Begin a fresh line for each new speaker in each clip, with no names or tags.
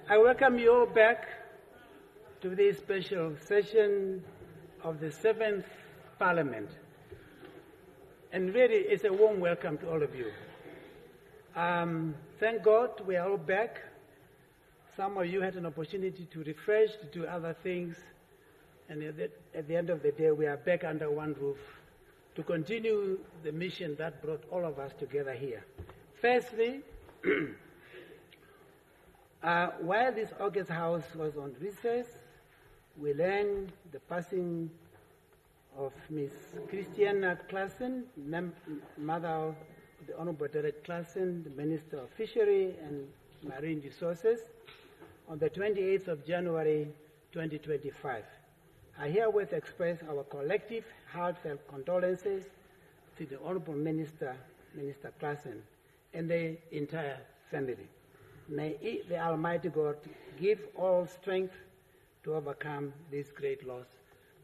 I welcome you all back to this special session of the 7th Parliament. And really, it's a warm welcome to all of you. Thank God we are all back. Some of you had an opportunity to refresh, to do other things. And at the end of the day, we are back under one roof to continue the mission that brought all of us together here. Firstly, while this August House was on recess, we learned the passing of Ms. Christiana Claassen, mother of the Honorable Derek Claassen, the Minister of Fishery and Marine Resources, on the 28th of January 2025. I herewith express our collective heartfelt condolences to the Honorable Minister Claassen, and the entire family. May the Almighty God give all strength to overcome this great loss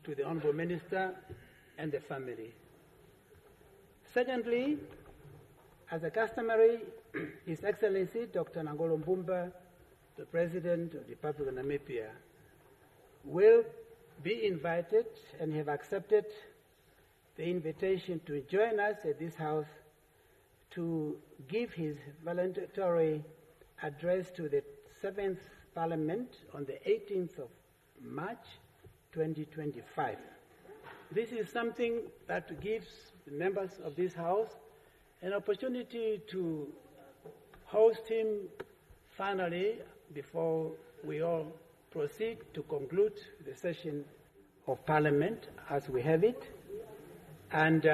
to the Honorable Minister and the family. Secondly, as a customary, His Excellency Dr. Nangolo Mbumba, the President of the Republic of Namibia, will be invited and have accepted the invitation to join us at this house to give his voluntary address to the 7th Parliament on the 18th of March 2025. This is something that gives the members of this house an opportunity to host him finally before we all proceed to conclude the session of Parliament as we have it. And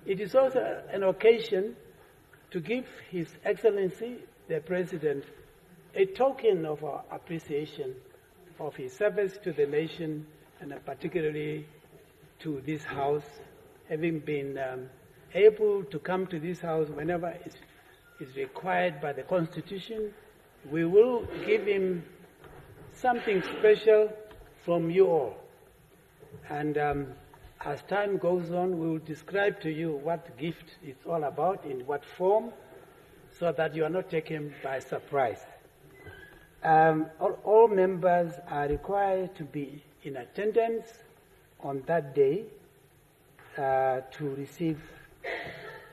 it is also an occasion to give His Excellency, the President, a token of our appreciation of his service to the nation, and particularly to this House, having been able to come to this House whenever is required by the Constitution. We will give him something special from you all. And as time goes on, we will describe to you what gift is all about, in what form, so that you are not taken by surprise. All members are required to be in attendance on that day to receive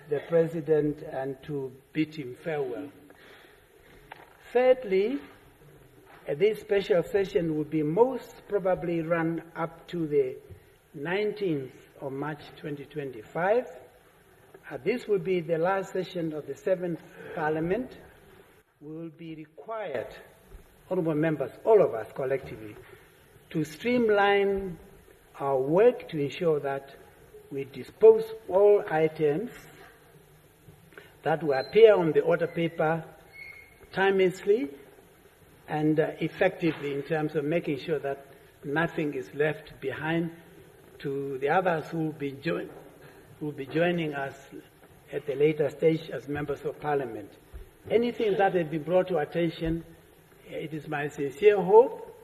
the President and to bid him farewell. Thirdly, this special session will be most probably run up to the 19th of March 2025. This will be the last session of the 7th Parliament. We will be required, honorable members, all of us collectively, to streamline our work to ensure that we dispose all items that will appear on the order paper timelessly and effectively, in terms of making sure that nothing is left behind to the others who will be joining us at the later stage as members of Parliament. Anything that has been brought to attention, it is my sincere hope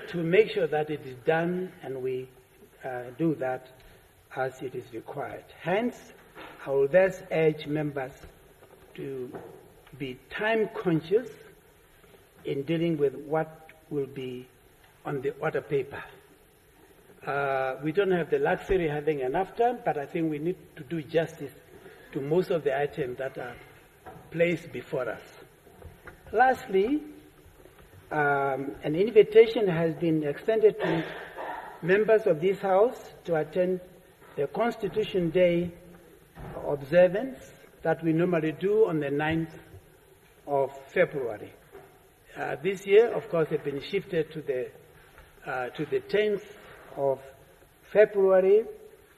to make sure that it is done, and we do that as it is required. Hence, I will thus urge members to be time conscious in dealing with what will be on the order paper. We don't have the luxury of having enough time, but I think we need to do justice to most of the items that are placed before us. Lastly, an invitation has been extended to members of this House to attend the Constitution Day observance that we normally do on the 9th of February. This year, of course, it's been shifted to the 10th of February,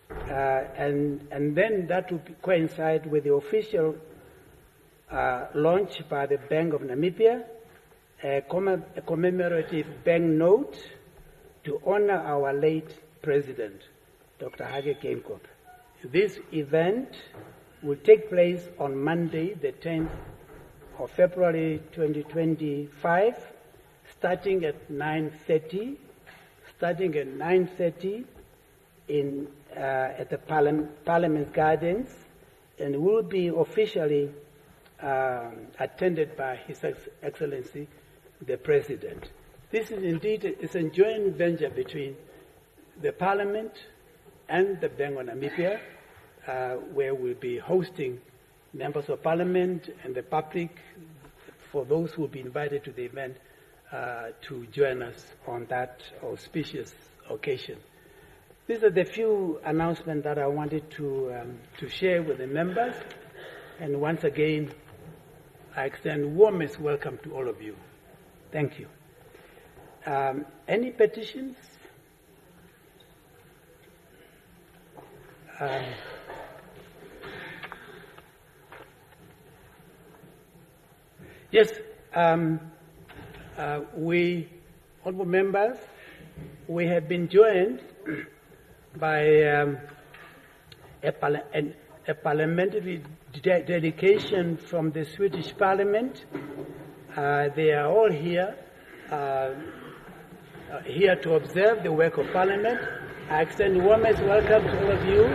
and then that will coincide with the official launch by the Bank of Namibia, a commemorative bank note to honor our late President, Dr. Hage Geingob. This event will take place on Monday, the 10th of February 2025, starting at 9:30. Starting at 9:30 at the Parliament Gardens, and will be officially attended by His Excellency the President. This is indeed a joint venture between the Parliament and the Bank of Namibia, where we'll be hosting members of Parliament and the public, for those who will be invited to the event, to join us on that auspicious occasion. These are the few announcements that I wanted to share with the members. And once again, I extend warmest welcome to all of you. Thank you. Any petitions? Yes, we, honorable members, we have been joined by a parliamentary delegation from the Swedish Parliament. They are all here, here to observe the work of Parliament. I extend warmest welcome to all of you.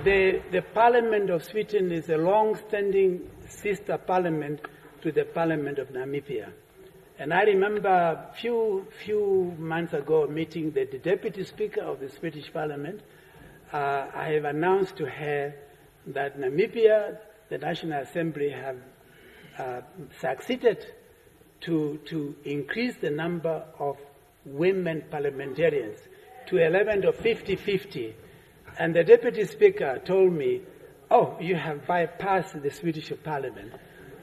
The Parliament of Sweden is a long-standing sister parliament to the Parliament of Namibia. And I remember a few months ago meeting the Deputy Speaker of the Swedish Parliament. I have announced to her that Namibia, the National Assembly, have succeeded to increase the number of women parliamentarians to a level of 50-50. And the Deputy Speaker told me, oh, you have bypassed the Swedish Parliament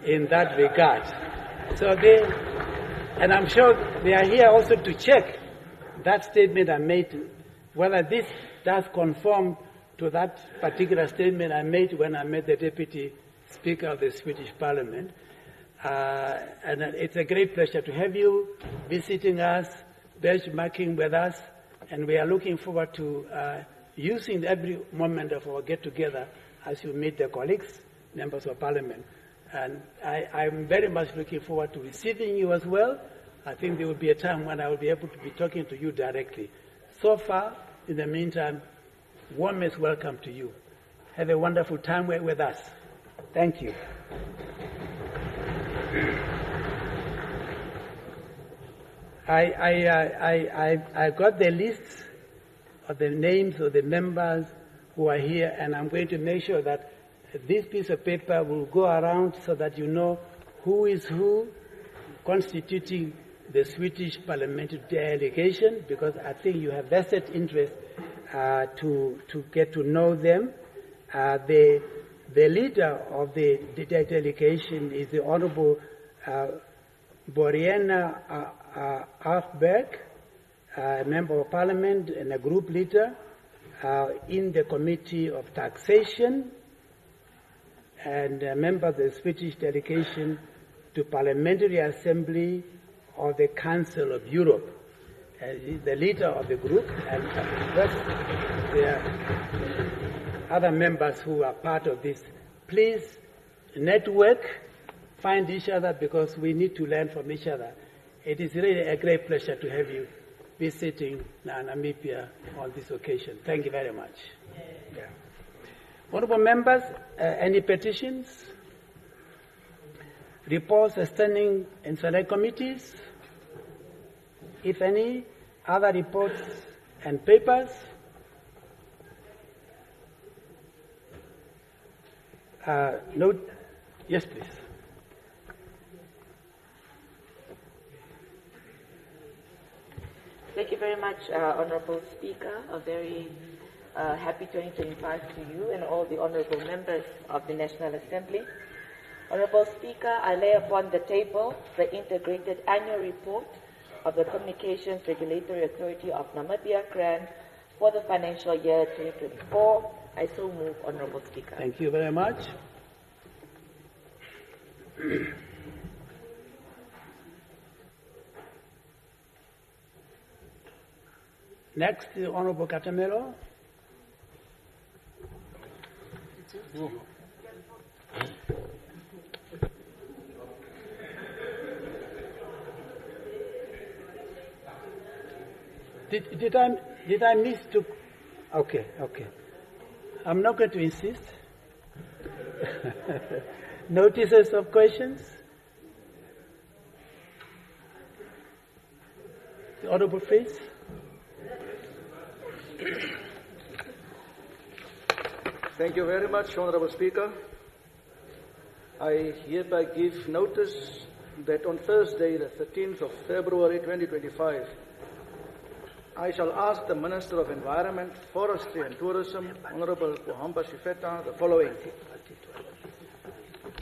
in that regard. So and I'm sure they are here also to check that statement I made, whether this does conform to that particular statement I made when I met the Deputy Speaker of the Swedish Parliament. And it's a great pleasure to have you visiting us, benchmarking with us, and we are looking forward to using every moment of our get-together as you meet the colleagues, members of Parliament. And I'm very much looking forward to receiving you as well. I think there will be a time when I will be able to be talking to you directly. So far, in the meantime, warmest welcome to you. Have a wonderful time with us. Thank you. I got the lists of the names of the members who are here, and I'm going to make sure that this piece of paper will go around so that you know who is who constituting the Swedish parliamentary delegation, because I think you have vested interest to get to know them. The leader of the delegation is the Honorable Boriana Afberg, a member of Parliament and a group leader in the Committee of Taxation, and a member of the Swedish delegation to Parliamentary Assembly of the Council of Europe. He's the leader of the group, and there are other members who are part of this. Please network, find each other, because we need to learn from each other. It is really a great pleasure to have you visiting Namibia on this occasion. Thank you very much. Yeah. Honorable members, any petitions, reports standing in select committees, if any, other reports and papers? No. Yes, please.
Thank you very much, Honorable Speaker. A very happy 2025 to you and all the honorable members of the National Assembly. Honorable Speaker, I lay upon the table the integrated annual report of the Communications Regulatory Authority of Namibia, CRAN, for the financial year 2024. I so move, Honorable Speaker.
Thank you very much. Next, the Honorable Catamero. Did I miss to? Okay. I'm not going to insist. Notices of questions? The Honourable Fritz.
Thank you very much, Honourable Speaker. I hereby give notice that on Thursday, the 13th of February 2025, I shall ask the Minister of Environment, Forestry and Tourism, Honourable Pohamba Shifeta, the following.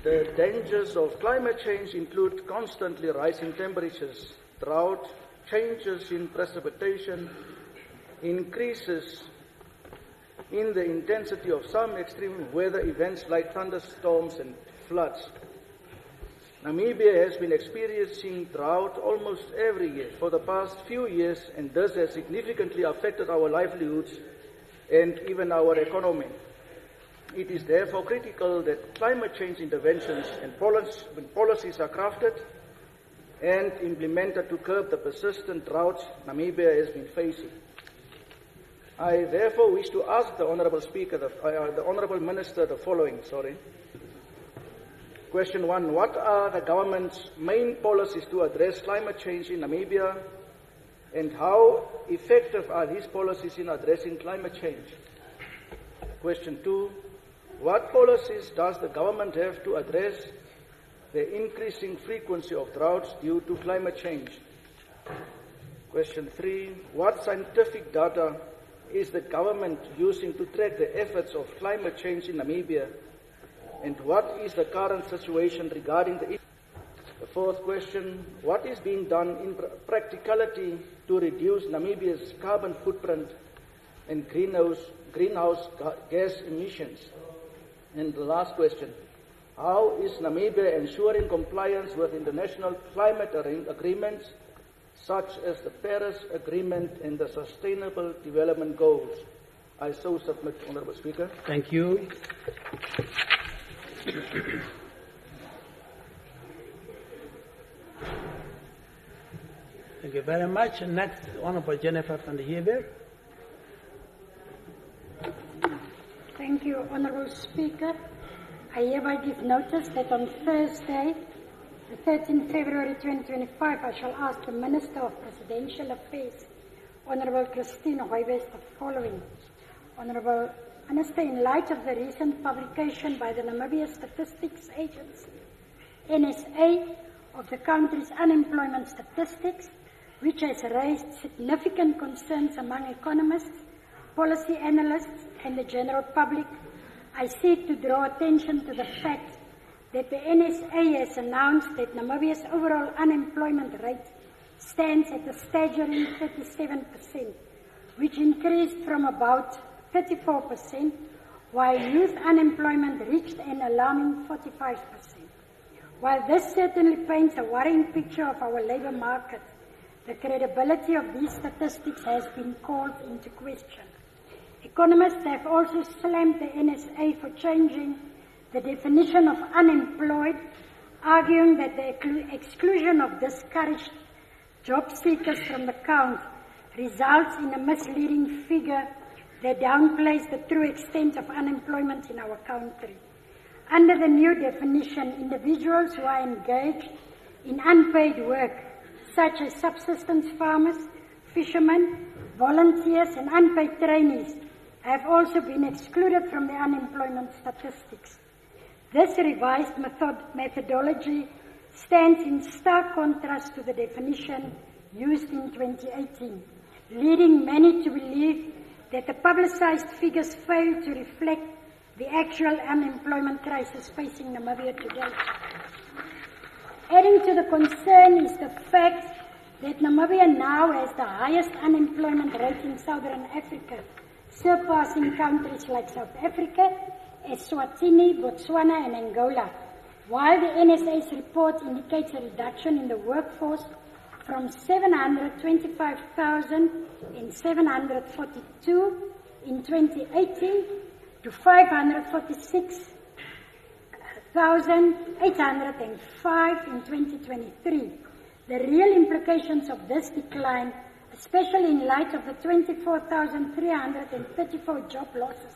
The dangers of climate change include constantly rising temperatures, drought, changes in precipitation, increases in the intensity of some extreme weather events like thunderstorms and floods. Namibia has been experiencing drought almost every year for the past few years, and this has significantly affected our livelihoods and even our economy. It is therefore critical that climate change interventions and policies are crafted and implemented to curb the persistent droughts Namibia has been facing. I therefore wish to ask the Honourable Speaker, the Honourable Minister, the following. Question 1. What are the government's main policies to address climate change in Namibia, and how effective are these policies in addressing climate change? Question 2. What policies does the government have to address the increasing frequency of droughts due to climate change? Question 3. What scientific data is the government using to track the efforts of climate change in Namibia, and what is the current situation regarding the issue? The fourth question, what is being done in practicality to reduce Namibia's carbon footprint and greenhouse gas emissions? And the last question, how is Namibia ensuring compliance with international climate agreements such as the Paris Agreement and the Sustainable Development Goals? I so submit, Honourable Speaker.
Thank you. Thank you very much. Next, Honourable Jennifer van der Heever.
Thank you, Honourable Speaker. I hereby give notice that on Thursday, the 13th February 2025, I shall ask the Minister of Presidential Affairs, Honourable Christine Hoybest, the following. Honourable Minister, in light of the recent publication by the Namibia Statistics Agency, NSA, of the country's unemployment statistics, which has raised significant concerns among economists, policy analysts, and the general public, I seek to draw attention to the fact that the NSA has announced that Namibia's overall unemployment rate stands at a staggering 37%, which increased from about 34%, while youth unemployment reached an alarming 45%. While this certainly paints a worrying picture of our labour market, the credibility of these statistics has been called into question. Economists have also slammed the NSA for changing the definition of unemployed, arguing that the exclusion of discouraged job seekers from the count results in a misleading figure that downplays the true extent of unemployment in our country. Under the new definition, individuals who are engaged in unpaid work, such as subsistence farmers, fishermen, volunteers, and unpaid trainees, have also been excluded from the unemployment statistics. This revised methodology stands in stark contrast to the definition used in 2018, leading many to believe that the publicized figures fail to reflect the actual unemployment crisis facing Namibia today. Adding to the concern is the fact that Namibia now has the highest unemployment rate in Southern Africa, surpassing countries like South Africa, Eswatini, Botswana, and Angola, while the NSA's report indicates a reduction in the workforce from 725,742 in 2018 to 546,805 in 2023. The real implications of this decline, especially in light of the 24,334 job losses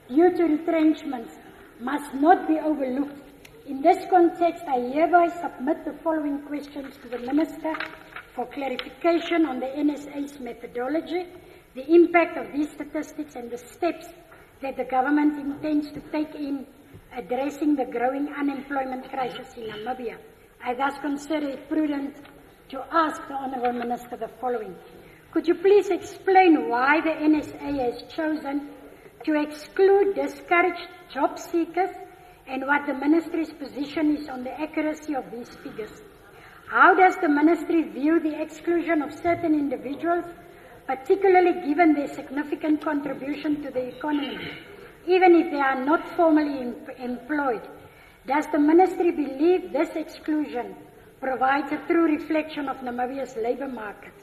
due to retrenchments, must not be overlooked In this context, I hereby submit the following questions to the Minister for clarification on the NSA's methodology, the impact of these statistics, and the steps that the government intends to take in addressing the growing unemployment crisis in Namibia. I thus consider it prudent to ask the Honourable Minister the following. Could you please explain why the NSA has chosen to exclude discouraged job seekers and what the Ministry's position is on the accuracy of these figures? How does the Ministry view the exclusion of certain individuals, particularly given their significant contribution to the economy, even if they are not formally employed? Does the Ministry believe this exclusion provides a true reflection of Namibia's labour market?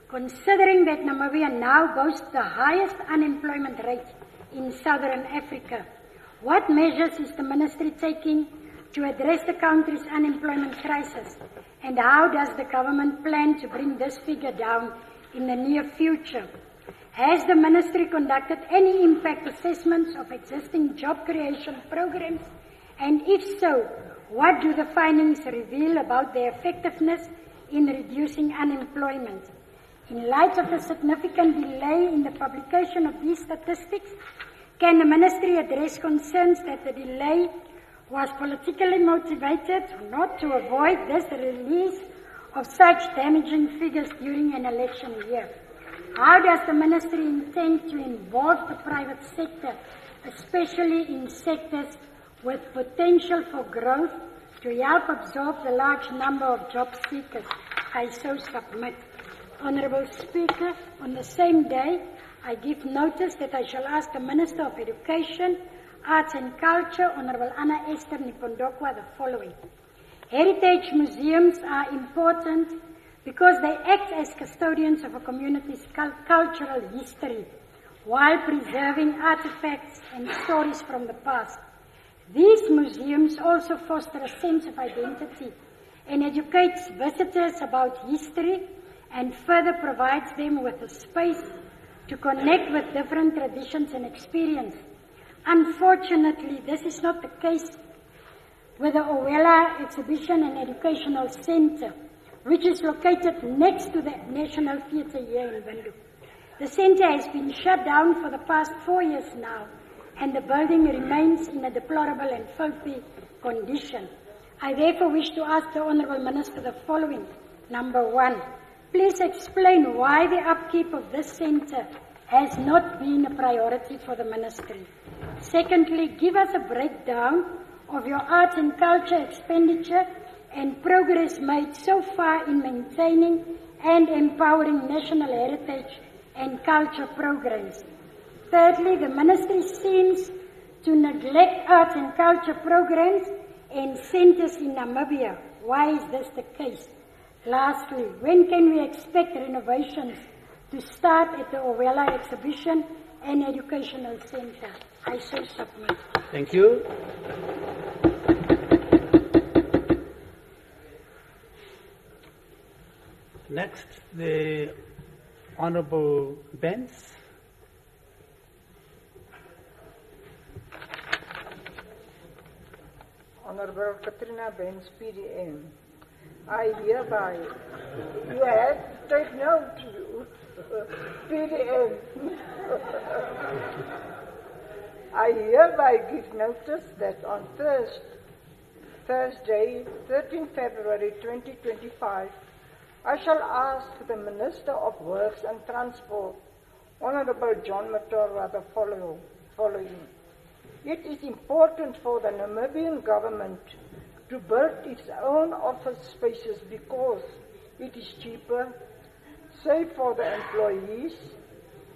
Considering that Namibia now boasts the highest unemployment rate in Southern Africa, what measures is the Ministry taking to address the country's unemployment crisis, and how does the government plan to bring this figure down in the near future? Has the Ministry conducted any impact assessments of existing job creation programs, and if so, what do the findings reveal about their effectiveness in reducing unemployment? In light of the significant delay in the publication of these statistics, can the Ministry address concerns that the delay was politically motivated, not to avoid this release of such damaging figures during an election year? How does the Ministry intend to involve the private sector, especially in sectors with potential for growth, to help absorb the large number of job seekers? I so submit. Honourable Speaker, on the same day, I give notice that I shall ask the Minister of Education, Arts and Culture, Honourable Anna Esther Nipondokwa, the following. Heritage museums are important because they act as custodians of a community's cultural history while preserving artifacts and stories from the past. These museums also foster a sense of identity and educates visitors about history and further provides them with a space to connect with different traditions and experience. Unfortunately, this is not the case with the Owela Exhibition and Educational Centre, which is located next to the National Theatre here in Windhoek. The centre has been shut down for the past 4 years now, and the building remains in a deplorable and filthy condition. I therefore wish to ask the Honourable Minister the following. Number one, please explain why the upkeep of this centre has not been a priority for the Ministry. Secondly, give us a breakdown of your arts and culture expenditure and progress made so far in maintaining and empowering national heritage and culture programs. Thirdly, the Ministry seems to neglect arts and culture programs and centres in Namibia. Why is this the case? Lastly, when can we expect renovations to start at the Owela Exhibition and Educational Centre? I so submit.
Thank you. Next, the Honourable Benz.
Honourable Katrina Benz, PDM. I hereby, you have to take note, PDM. I hereby give notice that on Thursday, 13 February 2025, I shall ask the Minister of Works and Transport, Honourable John Matorwa, the following. It is important for the Namibian government to build its own office spaces because it is cheaper, safe for the employees,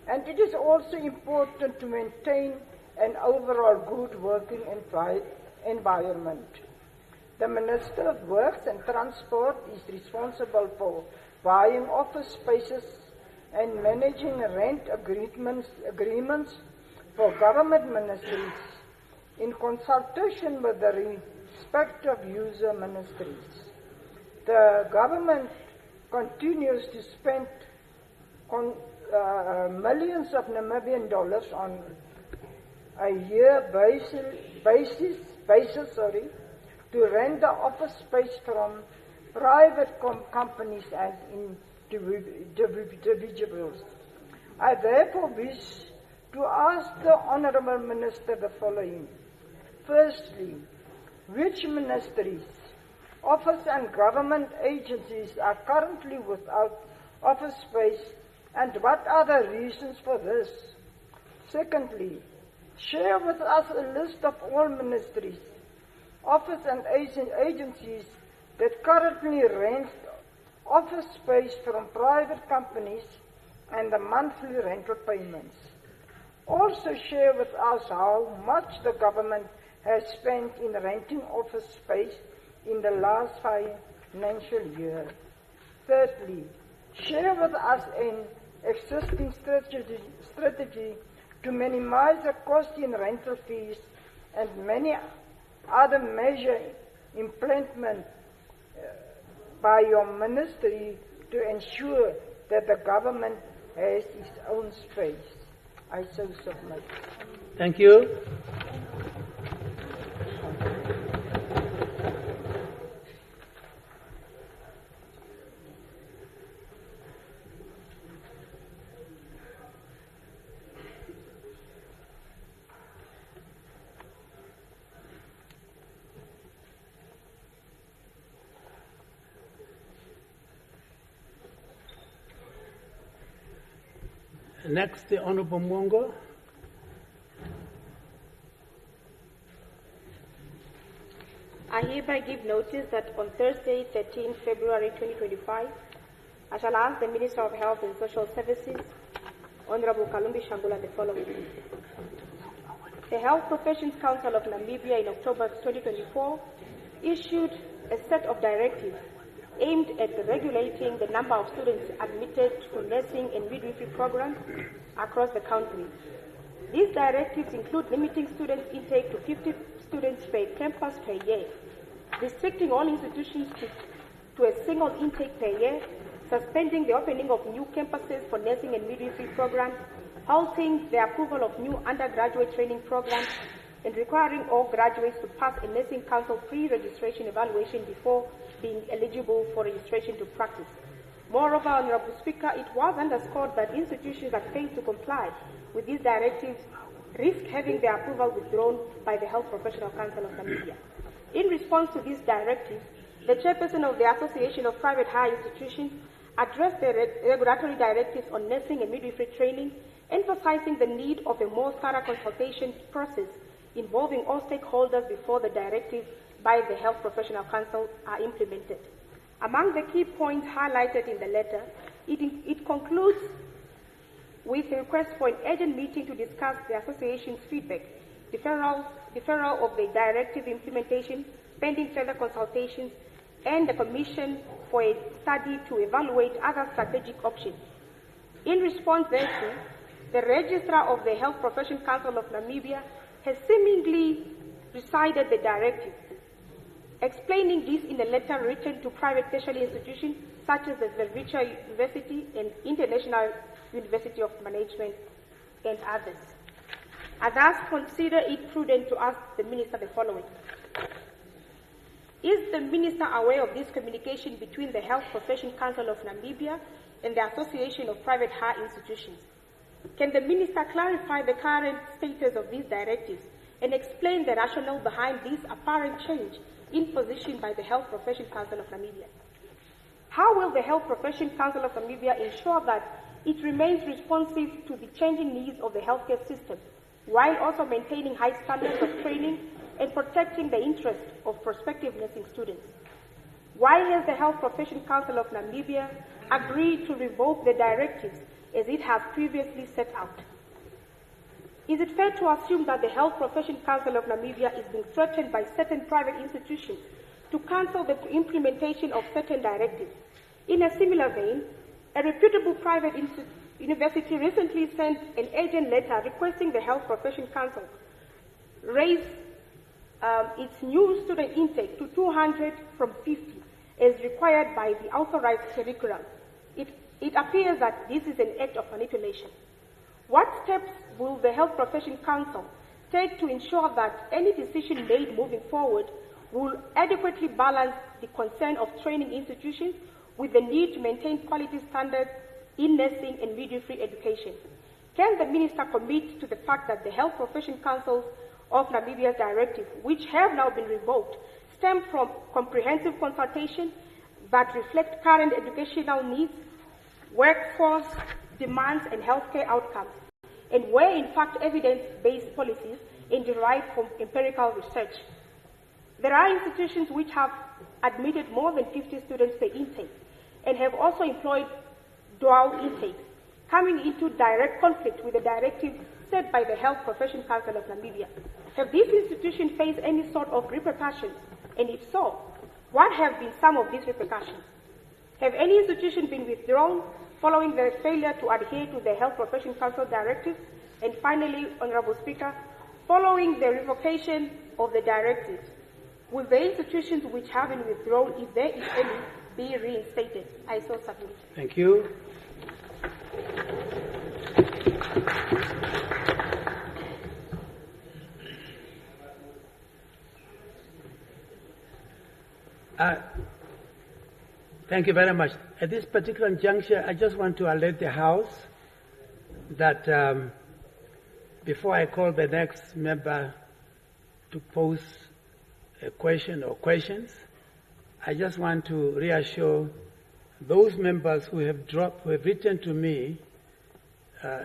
and it is also important to maintain an overall good working environment. The Minister of Works and Transport is responsible for buying office spaces and managing rent agreements for government ministries in consultation with the respective user ministries. The government continues to spend millions of Namibian dollars on a year basis to rent the office space from private companies and individuals. I therefore wish to ask the Honourable Minister the following. Firstly, which ministries, office and government agencies are currently without office space, and what are the reasons for this? Secondly, share with us a list of all ministries, office and agencies that currently rent office space from private companies and the monthly rental payments. Also share with us how much the government has spent in renting office space in the last financial year. Thirdly, share with us an existing strategy to minimize the cost in rental fees and many other measures implemented by your ministry to ensure that the government has its own space. I so submit.
Thank you. Next, the Honourable Mwongo.
I hereby give notice that on Thursday, 13 February 2025, I shall ask the Minister of Health and Social Services, Honorable Kalumbi Shangula, the following. The Health Professions Council of Namibia in October 2024 issued a set of directives aimed at regulating the number of students admitted to nursing and midwifery programs across the country. These directives include limiting students' intake to 50 students per campus per year, restricting all institutions to a single intake per year, suspending the opening of new campuses for nursing and midwifery programs, halting the approval of new undergraduate training programs, and requiring all graduates to pass a nursing council pre-registration evaluation before being eligible for registration to practice. Moreover, Honourable Speaker, it was underscored that institutions that fail to comply with these directives risk having their approval withdrawn by the Health Professional Council of Namibia. In response to these directives, the chairperson of the Association of Private Higher Institutions addressed the regulatory directives on nursing and midwifery training, emphasizing the need of a more thorough consultation process involving all stakeholders before the directives by the Health Professional Council are implemented. Among the key points highlighted in the letter, it concludes with a request for an urgent meeting to discuss the association's feedback, deferral of the directive implementation, pending further consultations, and the commission for a study to evaluate other strategic options. In response thereto, the Registrar of the Health Profession Council of Namibia has seemingly recited the directive, explaining this in a letter written to private tertiary institutions such as the Zwelitsha University and International University of Management and others. I thus consider it prudent to ask the Minister the following. Is the Minister aware of this communication between the Health Profession Council of Namibia and the Association of Private Higher Institutions? Can the Minister clarify the current status of these directives and explain the rationale behind this apparent change in position by the Health Profession Council of Namibia? How will the Health Profession Council of Namibia ensure that it remains responsive to the changing needs of the healthcare system, while also maintaining high standards of training and protecting the interests of prospective nursing students? Why has the Health Profession Council of Namibia agreed to revoke the directives as it has previously set out? Is it fair to assume that the Health Profession Council of Namibia is being threatened by certain private institutions to cancel the implementation of certain directives? In a similar vein, a reputable private university recently sent an urgent letter requesting the Health Profession Council raise its new student intake to 200 from 50 as required by the authorized curriculum. It appears that this is an act of manipulation. What steps will the Health Profession Council take to ensure that any decision made moving forward will adequately balance the concern of training institutions with the need to maintain quality standards in nursing and midwifery education? Can the Minister commit to the fact that the Health Profession Councils of Namibia's directive, which have now been revoked, stem from comprehensive consultation that reflect current educational needs, workforce demands, and healthcare outcomes, and were in fact evidence-based policies and derived from empirical research? There are institutions which have admitted more than 50 students per intake and have also employed dual intakes, coming into direct conflict with the directive set by the Health Profession Council of Namibia. Have these institutions faced any sort of repercussions? And if so, what have been some of these repercussions? Have any institution been withdrawn following their failure to adhere to the Health Profession Council directive? And finally, Honorable Speaker, following the revocation of the directives, will the institutions which have been withdrawn, if there is any, be reinstated? I so submit.
Thank you. Thank you very much. At this particular juncture, I just want to alert the House that before I call the next member to pose a question or questions, I just want to reassure those members who have written to me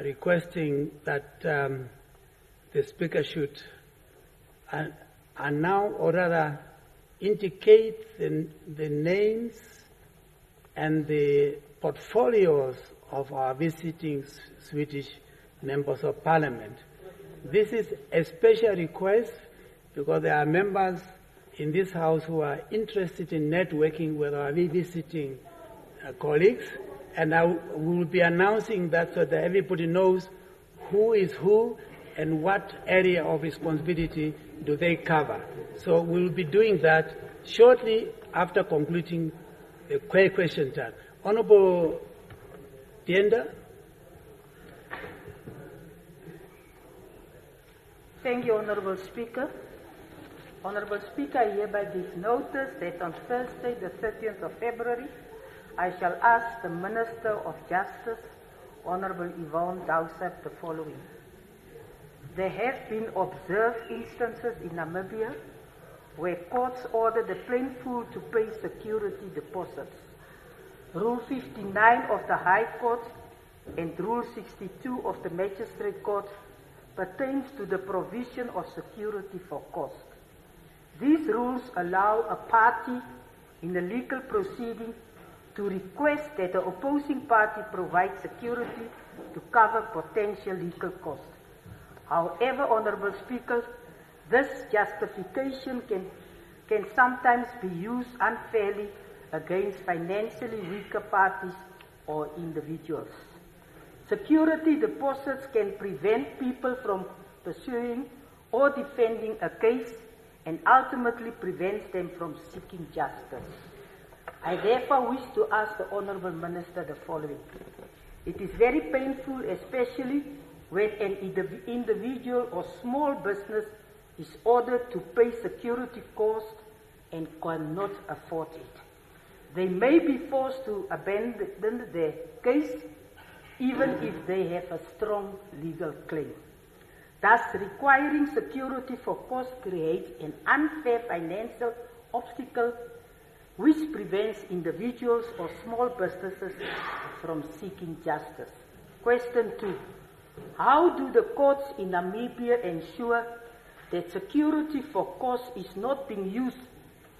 requesting that the Speaker should announce, or rather indicate the names and the portfolios of our visiting Swedish members of Parliament. This is a special request because there are members in this House who are interested in networking with our visiting colleagues, and I will be announcing that so that everybody knows who is who and what area of responsibility do they cover. So we'll be doing that shortly after concluding the question time. Honorable Tienda.
Thank you, Honorable Speaker. Honorable Speaker, I hereby give notice that on Thursday, the 30th of February, I shall ask the Minister of Justice, Honorable Yvonne Dowsett, the following. There have been observed instances in Namibia where courts order the plaintiff to pay security deposits. Rule 59 of the High Court and Rule 62 of the Magistrate Court pertains to the provision of security for cost. These rules allow a party in a legal proceeding to request that the opposing party provide security to cover potential legal costs. However, Honorable Speaker, this justification can sometimes be used unfairly against financially weaker parties or individuals. Security deposits can prevent people from pursuing or defending a case and ultimately prevents them from seeking justice. I therefore wish to ask the Honourable Minister the following. It is very painful, especially when an individual or small business is ordered to pay security costs and cannot afford it. They may be forced to abandon their case even if they have a strong legal claim. Thus, requiring security for costs creates an unfair financial obstacle which prevents individuals or small businesses from seeking justice. Question 2. How do the courts in Namibia ensure that security for costs is not being used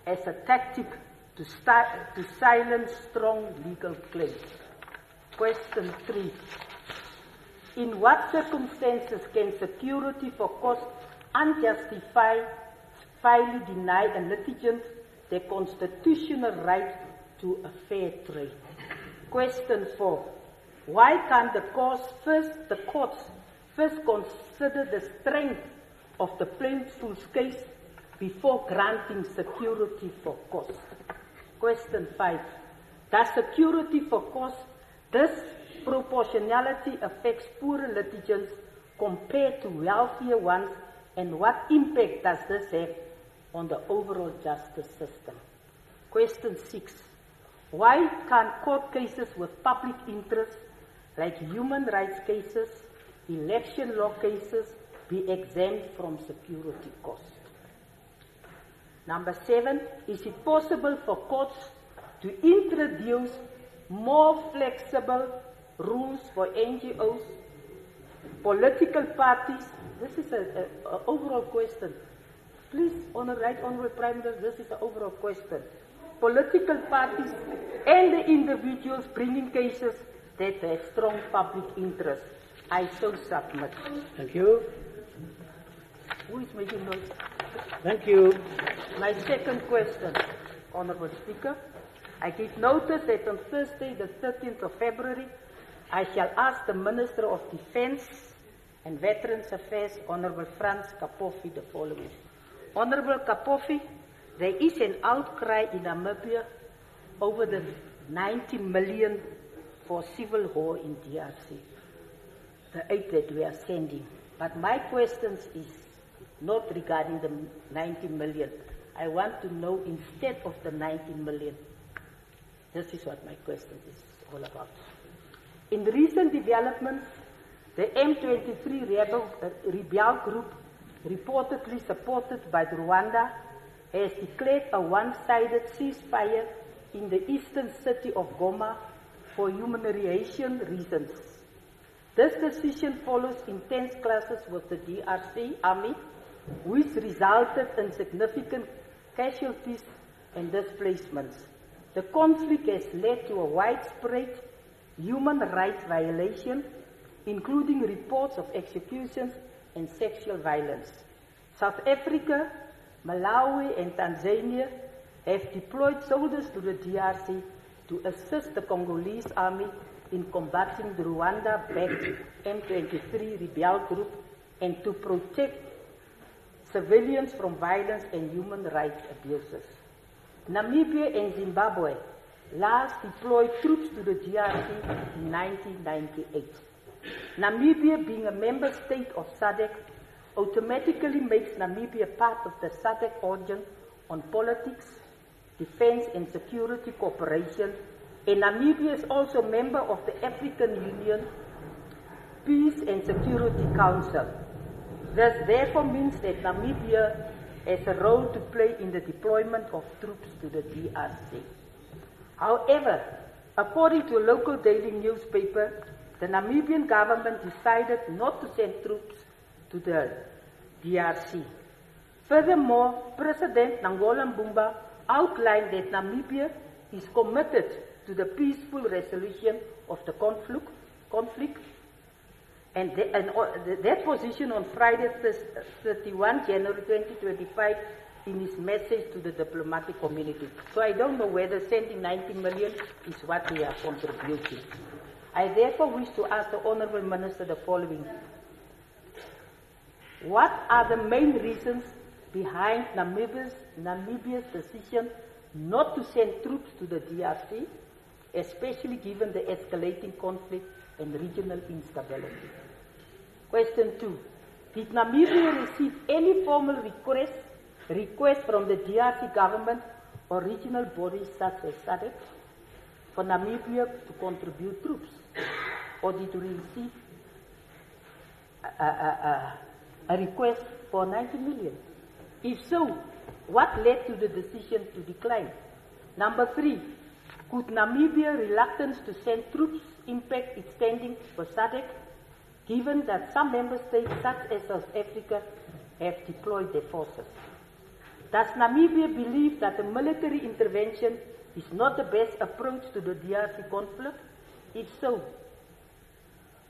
as a tactic to silence strong legal claims? Question 3. In what circumstances can security for costs unjustifiedly deny a litigant the constitutional right to a fair trade? Question 4. Why can't the courts first consider the strength of the plaintiff's case before granting security for costs? Question 5. Does security for costs disproportionality affects poorer litigants compared to wealthier ones, and what impact does this have on the overall justice system. Question 6. Why can't court cases with public interest, like human rights cases, election law cases, be exempt from security cost? Number 7, is it possible for courts to introduce more flexible rules for NGOs, political parties? This is an overall question. Please, Honorable Prime Minister, this is an overall question. Political parties and the individuals bringing cases that have strong public interest. I so submit.
Thank you.
Who is making noise?
Thank you.
My second question, Honorable Speaker. I give notice that on Thursday, the 13th of February, I shall ask the Minister of Defence and Veterans Affairs, Honorable Frans Kapofi, the following. Honorable Kapofi, there is an outcry in Namibia over the 90 million for civil war in DRC, the aid that we are sending. But my question is not regarding the 90 million. I want to know, instead of the 90 million, this is what my question is all about. In recent developments, the M23 rebel group, reportedly supported by Rwanda, has declared a one-sided ceasefire in the eastern city of Goma for humanitarian reasons. This decision follows intense clashes with the DRC army, which resulted in significant casualties and displacements. The conflict has led to a widespread human rights violation, including reports of executions and sexual violence. South Africa, Malawi, and Tanzania have deployed soldiers to the DRC to assist the Congolese army in combating the Rwanda-backed M23 rebel group and to protect civilians from violence and human rights abuses. Namibia and Zimbabwe last deployed troops to the DRC in 1998. Namibia, being a member state of SADC, automatically makes Namibia part of the SADC organ on politics, defense and security cooperation, and Namibia is also a member of the African Union Peace and Security Council. This therefore means that Namibia has a role to play in the deployment of troops to the DRC. However, according to a local daily newspaper, the Namibian government decided not to send troops to the DRC. Furthermore, President Nangola Mbumba outlined that Namibia is committed to the peaceful resolution of the conflict, and that position on Friday, 31 January 2025, in his message to the diplomatic community. So I don't know whether sending 90 million is what we are contributing. I therefore wish to ask the Honourable Minister the following. What are the main reasons behind Namibia's decision not to send troops to the DRC, especially given the escalating conflict and regional instability? Question 2. Did Namibia receive any formal request from the DRC government or regional bodies such as SADC for Namibia to contribute troops? Or did we receive a request for 90 million? If so, what led to the decision to decline? Number 3, could Namibia's reluctance to send troops impact its standing for SADC, given that some member states, such as South Africa, have deployed their forces? Does Namibia believe that a military intervention is not the best approach to the DRC conflict? If so,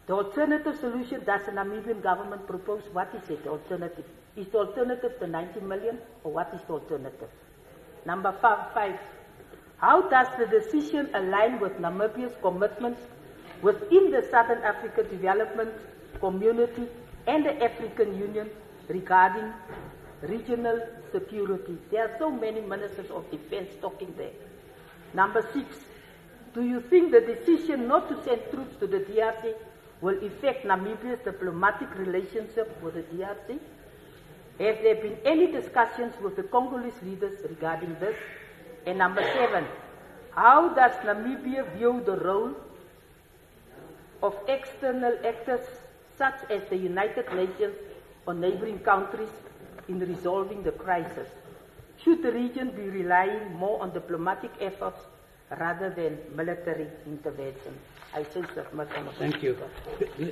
the alternative solution does the Namibian government propose? What is it, the alternative? Is the alternative the 90 million, or what is the alternative? Number 5, how does the decision align with Namibia's commitments within the Southern Africa Development Community and the African Union regarding regional security? There are so many ministers of defense talking there. Number 6, do you think the decision not to send troops to the DRC will affect Namibia's diplomatic relationship with the DRC? Have there been any discussions with the Congolese leaders regarding this? And number 7, how does Namibia view the role of external actors such as the United Nations or neighboring countries in resolving the crisis? Should the region be relying more on diplomatic efforts rather than military intervention? I say submit.
Thank you.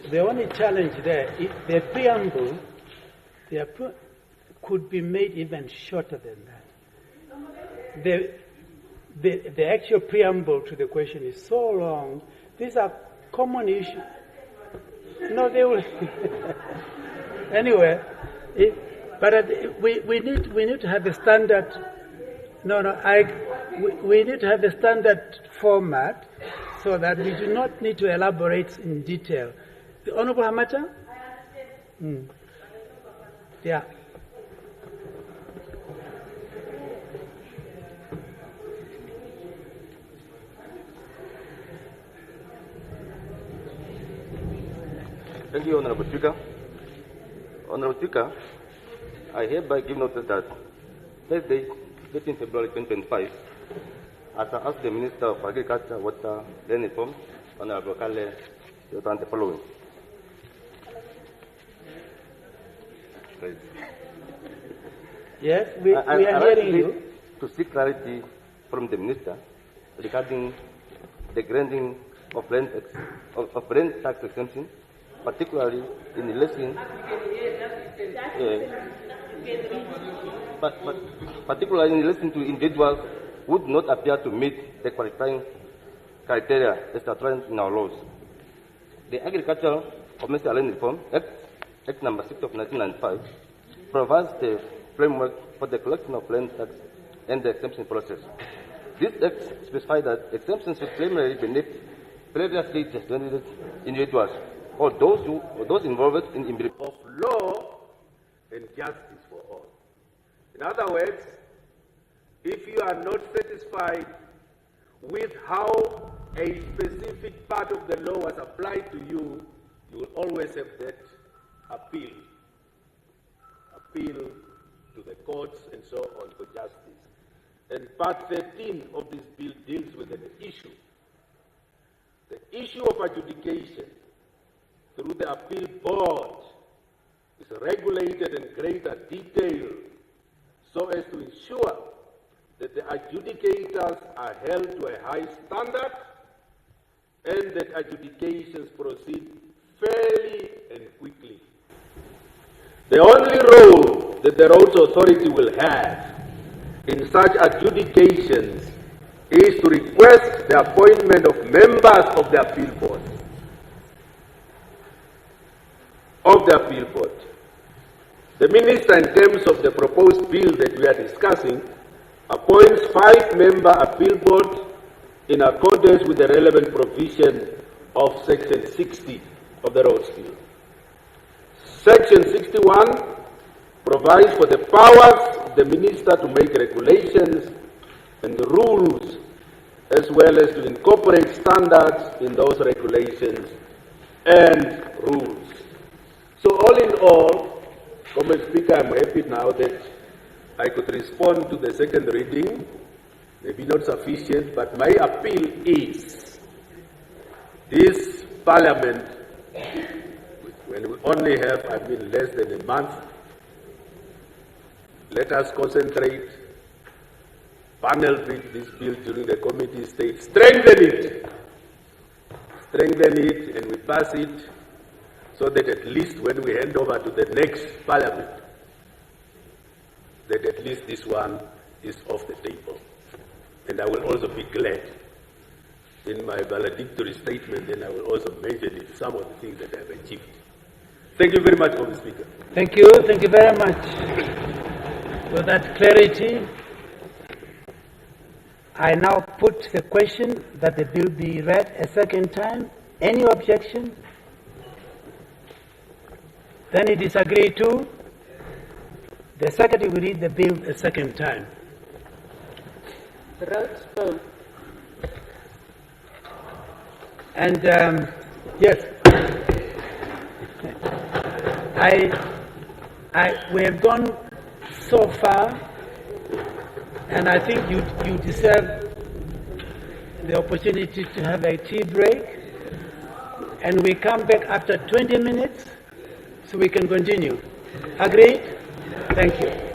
The only challenge there, the preamble, could be made even shorter than that. The actual preamble to the question is so long. These are common issues. No, they will. Anyway, we need to have a standard. We need to have a standard format so that we do not need to elaborate in detail. The Honorable Hamata? Yeah.
Thank you, Honorable Speaker. Honorable Speaker, I hereby give notice that Thursday, 13 February 2025, as I ask the Minister of Agriculture, Water, Land Reform, Honorable Kale, to grant the following. Please.
Yes, we are hearing you.
To seek clarity from the Minister regarding the granting of rent tax exemption, particularly in relation, particularly in relation to individuals who do not appear to meet the qualifying criteria as outlined in our laws. The Agricultural Commercial Land Reform Act Number 6 of 1995 provides the framework for the collection of land tax and the exemption process. This Act specifies that exemptions should primarily benefit previously designated individuals or those involved in
of law and justice for all. In other words, if you are not satisfied with how a specific part of the law was applied to you, you will always have that appeal to the courts and so on for justice. And part 13 of this bill deals with an issue. The issue of adjudication through the appeal board is regulated in greater detail so as to ensure that the adjudicators are held to a high standard and that adjudications proceed fairly and quickly. The only role that the Roads Authority will have in such adjudications is to request the appointment of members of the appeal board. The Minister, in terms of the proposed bill that we are discussing, appoints 5-member appeal board in accordance with the relevant provision of Section 60 of the Roads Bill. Section 61 provides for the powers of the Minister to make regulations and rules, as well as to incorporate standards in those regulations and rules. So all in all, Mr. Speaker, I'm happy now that I could respond to the second reading, maybe not sufficient, but my appeal is this Parliament, when we only have, less than a month, let us concentrate, panel this bill during the committee stage, strengthen it, and we pass it, so that at least when we hand over to the next Parliament, that at least this one is off the table. And I will also be glad in my valedictory statement, and I will also mention some of the things that I have achieved. Thank you very much, Mr. Speaker.
Thank you very much for that clarity. I now put the question that the bill be read a second time. Any objection? Then it is agreed to. The Secretary will read the bill a second time.
Roads Bill.
And yes, We have gone so far, and I think you deserve the opportunity to have a tea break, and we come back after 20 minutes so we can continue. Agreed? Thank you.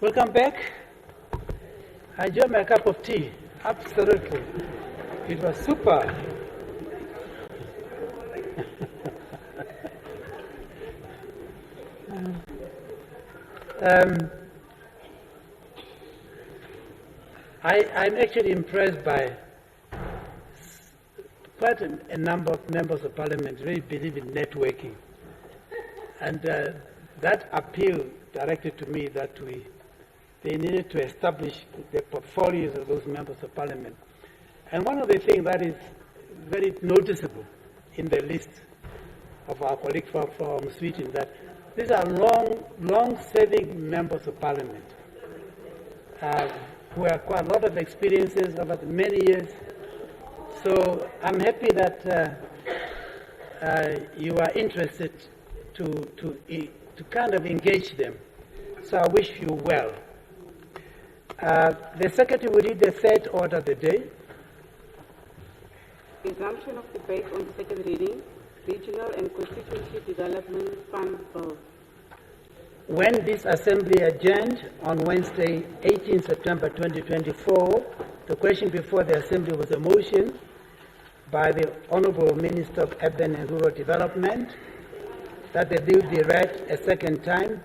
Welcome back. I enjoyed my cup of tea. Absolutely. It was super. I'm actually impressed by quite a number of members of parliament really believe in networking. And that appeal directed to me that they needed to establish the portfolios of those members of parliament. And one of the things that is very noticeable in the list of our colleagues from Sweden, that these are long-serving members of parliament who have quite a lot of experiences over many years. So I'm happy that you are interested to kind of engage them. So I wish you well. The Secretary will read the third order of the day.
Exemption of debate on the second reading, Regional and Constituency Development Fund Bill.
When this Assembly adjourned on Wednesday, 18 September 2024, the question before the Assembly was a motion by the Honourable Minister of Urban and Rural Development that the bill be read a second time.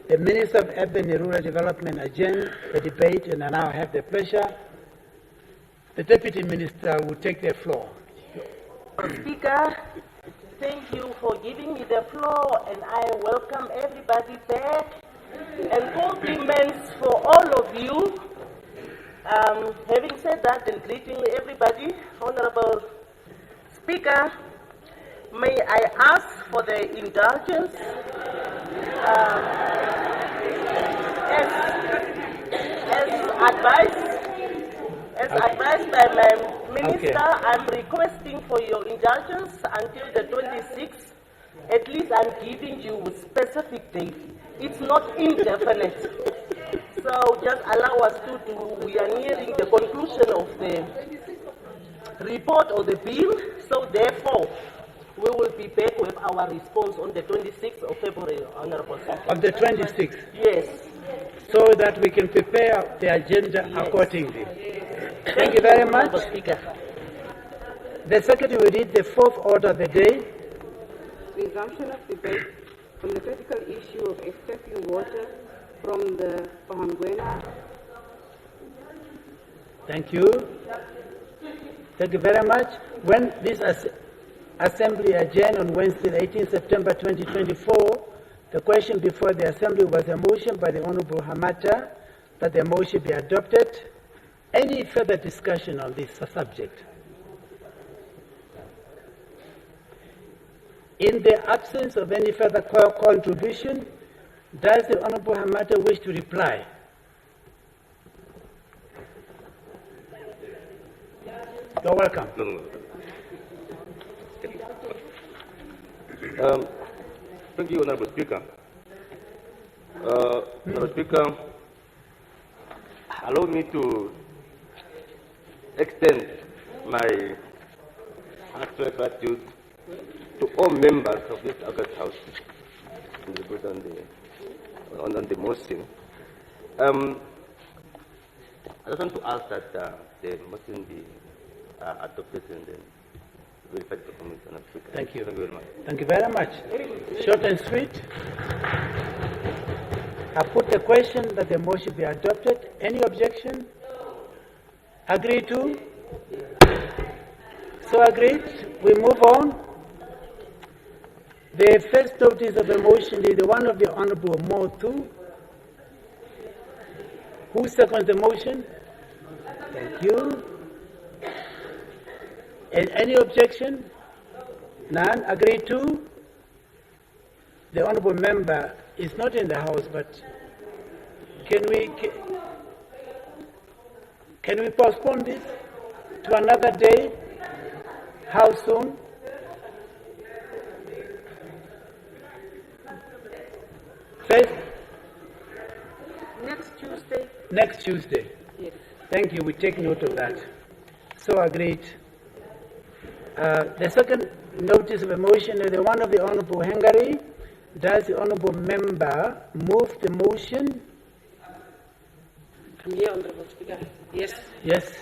The Minister of Urban and Rural Development adjourned the debate, and I now have the pleasure. The Deputy Minister will take the floor.
Speaker, thank you for giving me the floor, and I welcome everybody back, and compliments for all of you. Having said that, and greeting everybody, Honorable Speaker, may I ask for the indulgence as advised by my minister. I'm requesting for your indulgence until the 26th. At least I'm giving you a specific date. It's not indefinite. So just allow us we are nearing the conclusion of the report or the bill. So therefore, we will be back with our response on the 26th of February, Honorable Speaker.
On the 26th?
Yes.
So that we can prepare the agenda accordingly. Thank you very much.
Speaker.
The Secretary will read the fourth order of the day.
Resumption of debate on the critical issue of extracting water from the Pahangwena.
Thank you. Thank you very much. When this Assembly adjourned on Wednesday, 18 September 2024, the question before the Assembly was a motion by the Honourable Hamata that the motion be adopted. Any further discussion on this subject? In the absence of any further contribution, does the Honourable Hamata wish to reply? You're welcome.
Thank you, Honourable Speaker. Honourable Speaker, allow me to extend my heartfelt gratitude to all members of this August House on the motion. I just want to ask that the motion be adopted and then verified performance.
Thank you.
Thank you very much.
Thank you very much. Short and sweet. I put the question that the motion be adopted. Any objection? Agree to? So agreed. We move on. The first notice of the motion is the one of the Honourable Motu. Who seconds the motion? Thank you. And any objection? None. Agree to? The Honourable Member is not in the House, but can we postpone this to another day? How soon? First?
Next Tuesday.
Next Tuesday.
Yes.
Thank you. We take note of that. So agreed. The second notice of a motion is the one of the Honourable Hungary. Does the Honourable Member move the motion?
I'm here, Honorable Speaker. Yes.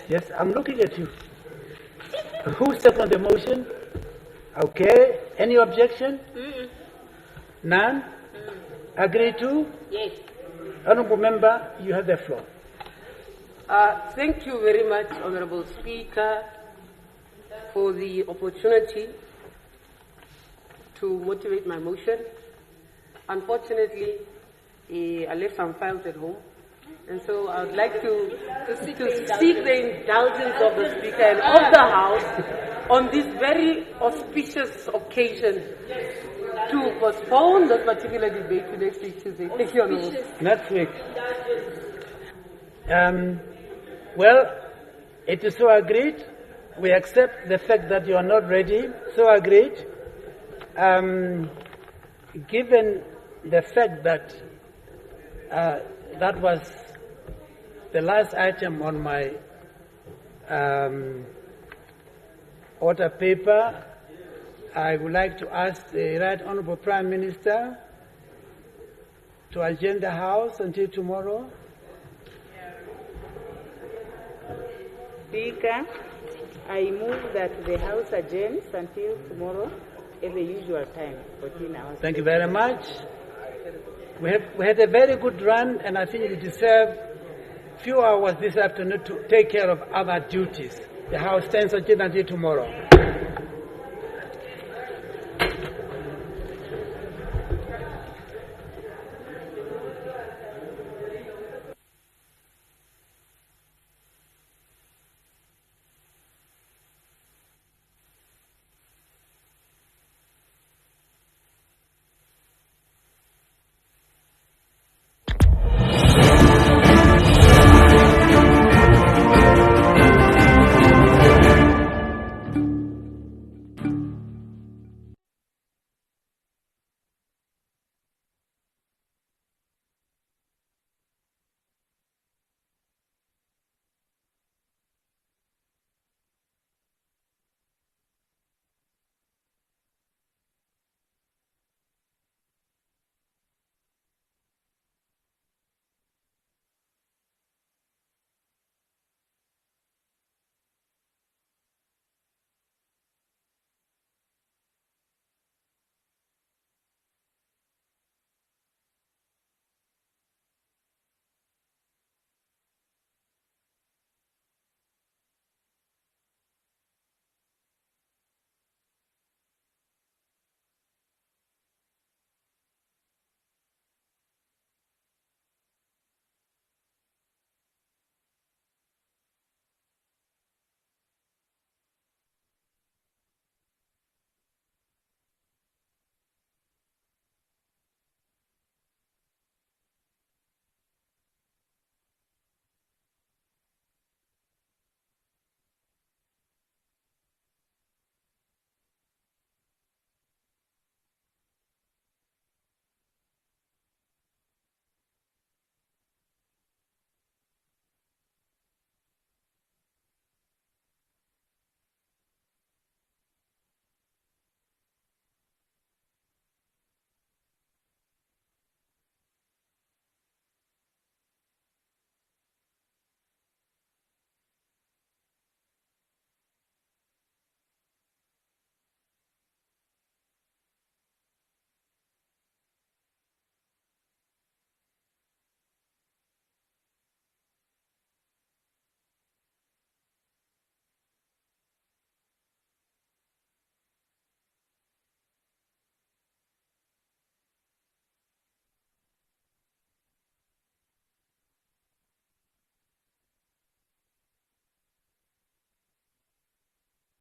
Yes, I'm looking at you. Who seconded the motion? Okay. Any objection? None? Agree to?
Yes.
Honorable Member, you have the floor.
Thank you very much, Honorable Speaker, for the opportunity to motivate my motion. Unfortunately, I left some files at home, and so I would like to seek the indulgence of the Speaker and of the House on this very auspicious occasion to postpone this particular debate to next week Tuesday. Thank you, Honorable.
Next week. Well, it is so agreed. We accept the fact that you are not ready. So agreed. Given the fact that that was the last item on my order paper, I would like to ask the Right Honorable Prime Minister to adjourn the House until tomorrow.
Speaker, I move that the House adjourns until tomorrow at the usual time, 14 hours.
Thank you very much. We had a very good run, and I think we deserve few hours this afternoon to take care of other duties. The House stands adjourned until tomorrow.